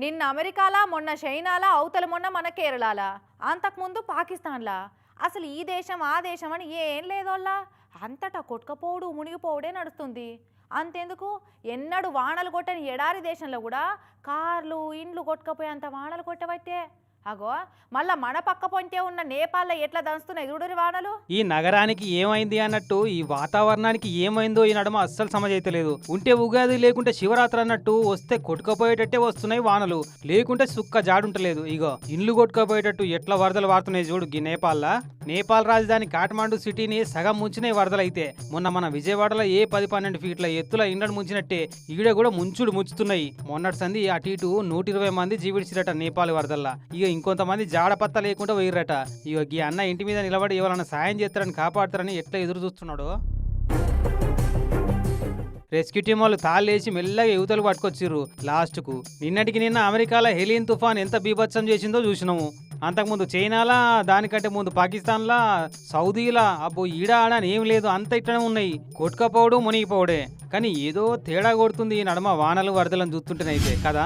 నిన్న అమెరికాలా మొన్న చైనాలా అవతల మొన్న మన కేరళలా అంతకుముందు పాకిస్తాన్లా అసలు ఈ దేశం ఆ దేశం అని ఏం లేదోళ్ళ అంతటా కొట్టుకపోవడు మునిగిపోవడే నడుస్తుంది. అంతెందుకు ఎన్నడు వానలు కొట్టని ఎడారి దేశంలో కూడా కార్లు ఇండ్లు కొట్టుకపోయేంత వానలు కొట్టబట్టే అగో మళ్ళా మన పక్క పొంటే ఉన్న నేపాల్లో ఎట్లా దంచుతున్నాయి చూడరి వానలు. ఈ నగరానికి ఏమైంది అన్నట్టు ఈ వాతావరణానికి ఏమైందో ఈ నడుమ అస్సలు సమజైతలేదు. ఉంటే ఉగాది లేకుంటే శివరాత్రి అన్నట్టు వస్తే కొట్టుకపోయేటట్టే వస్తున్నాయి వానలు, లేకుంటే సుక్క జాడుంటలేదు. ఇగో ఇండ్లు కొట్టుకపోయేటట్టు ఎట్లా వరదలు వారుతున్నాయి చూడు ఈ నేపాల్ రాజధాని కాఠ్మాండు సిటీని సగం ముంచినాయి వరదలైతే. మొన్న మన విజయవాడలో 10-12 ఫీట్ల ఎత్తుల ఇండ్లను ముంచినట్టే ఈడ కూడా ముంచుతున్నాయి. మొన్నటి సంది అటు ఇటు 120 మంది జీవిడిచిరట నేపాల్ వరదల్లా. ఇక ఇంకొంతమంది జాడపత్త లేకుండా పోయిర్రట. ఇక ఈ అన్న ఇంటి మీద నిలబడి ఎవరన్నా సాయం చేస్తారని కాపాడతారని ఎట్లా ఎదురు చూస్తున్నాడు. రెస్క్యూ టీం వాళ్ళు తాళ్ళేసి మెల్లగా యువతలు పట్టుకొచ్చిర్రు. లాస్ట్కు నిన్నటికి నిన్న అమెరికాలో హెలిన్ తుఫాన్ ఎంత బీభత్సం చేసిందో చూసినాము. అంతకుముందు చైనాలా, దానికంటే ముందు పాకిస్తాన్లా, సౌదీలా, అబ్బో ఈడ ఆడ అని ఏం లేదు, అంత ఇట్లనే ఉన్నాయి. కొట్టుకపోవడం మునిగిపోవడే. కానీ ఏదో తేడా కొడుతుంది ఈ నడమ వానలు వరదలను చూస్తుంటేనైతే కదా.